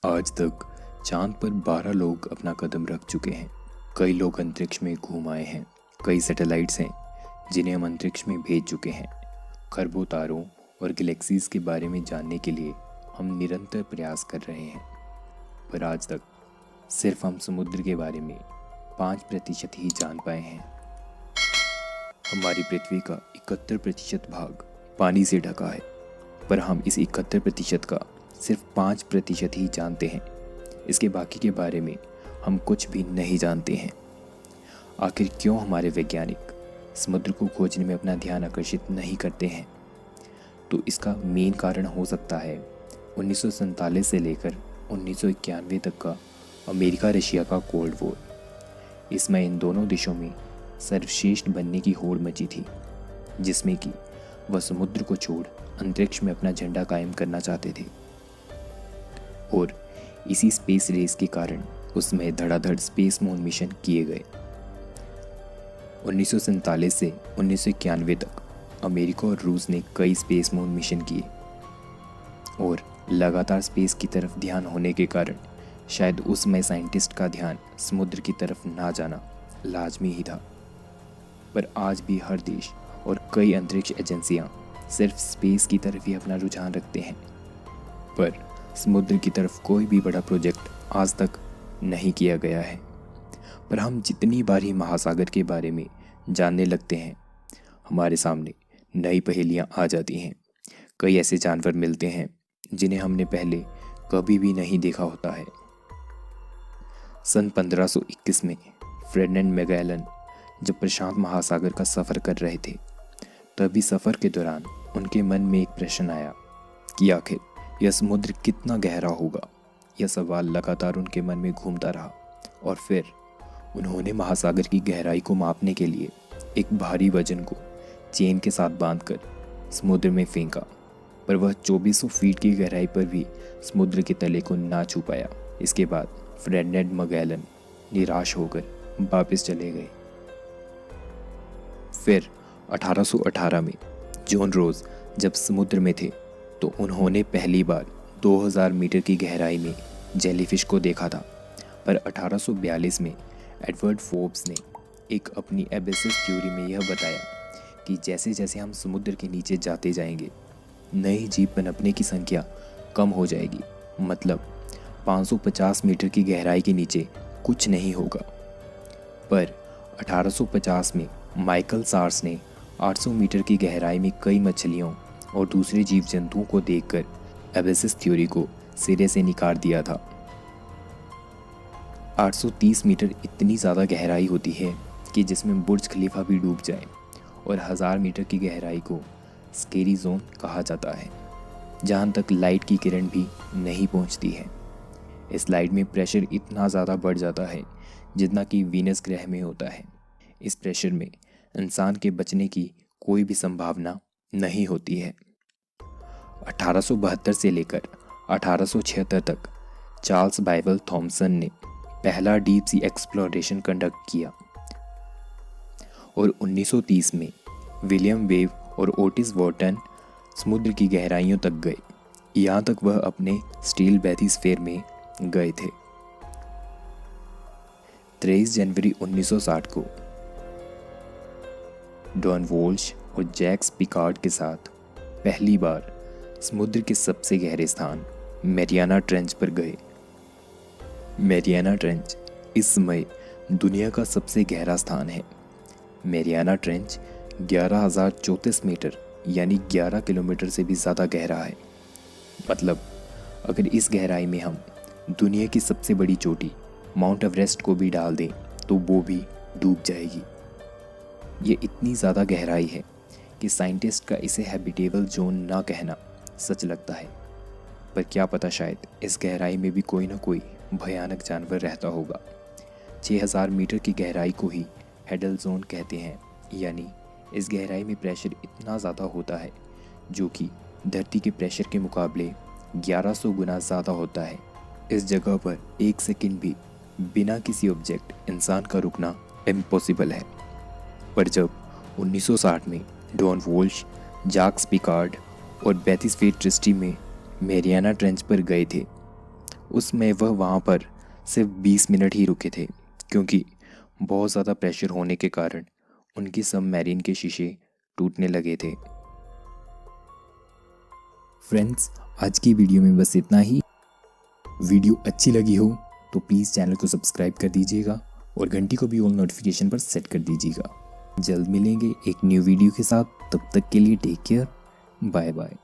आज तक चांद पर 12 लोग अपना कदम रख चुके हैं। कई लोग अंतरिक्ष में घूम आए हैं। कई सैटेलाइट्स हैं जिन्हें हम अंतरिक्ष में भेज चुके हैं। खरबों तारों और गैलेक्सीज के बारे में जानने के लिए हम निरंतर प्रयास कर रहे हैं, पर आज तक सिर्फ हम समुद्र के बारे में 5% ही जान पाए हैं। हमारी पृथ्वी का 71% भाग पानी से ढका है, पर हम इस 71% का सिर्फ 5% ही जानते हैं। इसके बाकी के बारे में हम कुछ भी नहीं जानते हैं। आखिर क्यों हमारे वैज्ञानिक समुद्र को खोजने में अपना ध्यान आकर्षित नहीं करते हैं? तो इसका मेन कारण हो सकता है 1947 से लेकर 1991 तक का अमेरिका रशिया का कोल्ड वॉर। इसमें इन दोनों देशों में सर्वश्रेष्ठ बनने की होड़ मची थी, जिसमें कि वह समुद्र को छोड़ अंतरिक्ष में अपना झंडा कायम करना चाहते थे। और इसी स्पेस रेस के कारण उसमें धड़ाधड़ स्पेस मून मिशन किए गए। 1947 से 1991 तक अमेरिका और रूस ने कई स्पेस मून मिशन किए, और लगातार स्पेस की तरफ ध्यान होने के कारण शायद उस समय साइंटिस्ट का ध्यान समुद्र की तरफ ना जाना लाजमी ही था। पर आज भी हर देश और कई अंतरिक्ष एजेंसियां सिर्फ स्पेस की तरफ ही अपना रुझान रखते हैं, पर समुद्र की तरफ कोई भी बड़ा प्रोजेक्ट आज तक नहीं किया गया है। पर हम जितनी बार ही महासागर के बारे में जानने लगते हैं, हमारे सामने नई पहेलियां आ जाती हैं। कई ऐसे जानवर मिलते हैं जिन्हें हमने पहले कभी भी नहीं देखा होता है। सन 1521 में फर्डिनेंड मैगेलन जब प्रशांत महासागर का सफ़र कर रहे थे, तभी सफ़र के दौरान उनके मन में एक प्रश्न आया कि आखिर यह समुद्र कितना गहरा होगा। यह सवाल लगातार उनके मन में घूमता रहा, और फिर उन्होंने महासागर की गहराई को मापने के लिए एक भारी वजन को चेन के साथ बांधकर समुद्र में फेंका, पर वह 2400 फीट की गहराई पर भी समुद्र के तले को ना छू पाया। इसके बाद फर्डिनेंड मैगेलन निराश होकर वापस चले गए। फिर 1818 में जॉन रोज जब समुद्र में थे, तो उन्होंने पहली बार 2000 मीटर की गहराई में जेलीफिश को देखा था। पर 1842 में एडवर्ड फोर्ब्स ने एक अपनी एबेसिस थ्योरी में यह बताया कि जैसे जैसे हम समुद्र के नीचे जाते जाएंगे, नई जीव पनपने की संख्या कम हो जाएगी। मतलब 550 मीटर की गहराई के नीचे कुछ नहीं होगा। पर 1850 में माइकल सार्स ने 800 मीटर की गहराई में कई मछलियों और दूसरे जीव जंतुओं को देखकर एबेसिस थ्योरी को सिरे से निकाल दिया था। 830 मीटर इतनी ज़्यादा गहराई होती है कि जिसमें बुर्ज खलीफा भी डूब जाए, और 1000 मीटर की गहराई को स्केरी जोन कहा जाता है, जहाँ तक लाइट की किरण भी नहीं पहुँचती है। इस लाइट में प्रेशर इतना ज़्यादा बढ़ जाता है जितना कि वीनस ग्रह में होता है। इस प्रेशर में इंसान के बचने की कोई भी संभावना नहीं होती है। 1872 से लेकर 1876 तक चार्ल्स बाइवल थॉमसन ने पहला डीप सी एक्सप्लोरेशन कंडक्ट किया, और 1930 में विलियम वेव और ओटिस वॉर्टन समुद्र की गहराइयों तक गए। यहाँ तक वह अपने स्टील बैथिस्फीयर में गए थे। 23 जनवरी 1960 को डॉन वोल्श और जैक्स पिकार्ड के साथ पहली बार समुद्र के सबसे गहरे स्थान मैरियाना ट्रेंच पर गए। मैरियाना ट्रेंच इस समय दुनिया का सबसे गहरा स्थान है। मैरियाना ट्रेंच 11,034 मीटर यानी 11 किलोमीटर से भी ज़्यादा गहरा है। मतलब अगर इस गहराई में हम दुनिया की सबसे बड़ी चोटी माउंट एवरेस्ट को भी डाल दें तो वो भी डूब जाएगी। ये इतनी ज़्यादा गहराई है कि साइंटिस्ट का इसे हैबिटेबल जोन ना कहना सच लगता है। पर क्या पता, शायद इस गहराई में भी कोई ना कोई भयानक जानवर रहता होगा। 6000 मीटर की गहराई को ही हेडल जोन कहते हैं, यानी इस गहराई में प्रेशर इतना ज़्यादा होता है जो कि धरती के प्रेशर के मुकाबले 1100 गुना ज़्यादा होता है। इस जगह पर एक सेकंड भी बिना किसी ऑब्जेक्ट इंसान का रुकना इम्पॉसिबल है। पर जब 1960 में डॉन वोल्श, जैक्स पिकार्ड और बैथिस्फीयर ट्रिस्टी में मैरियाना ट्रेंच पर गए थे, उसमें वह वहाँ पर सिर्फ 20 मिनट ही रुके थे, क्योंकि बहुत ज़्यादा प्रेशर होने के कारण उनकी सबमरीन के शीशे टूटने लगे थे। फ्रेंड्स, आज की वीडियो में बस इतना ही। वीडियो अच्छी लगी हो तो प्लीज़ चैनल को सब्सक्राइब कर दीजिएगा और घंटी को भी ऑल नोटिफिकेशन पर सेट कर दीजिएगा। जल्द मिलेंगे एक न्यू वीडियो के साथ, तब तक के लिए टेक केयर, बाय बाय।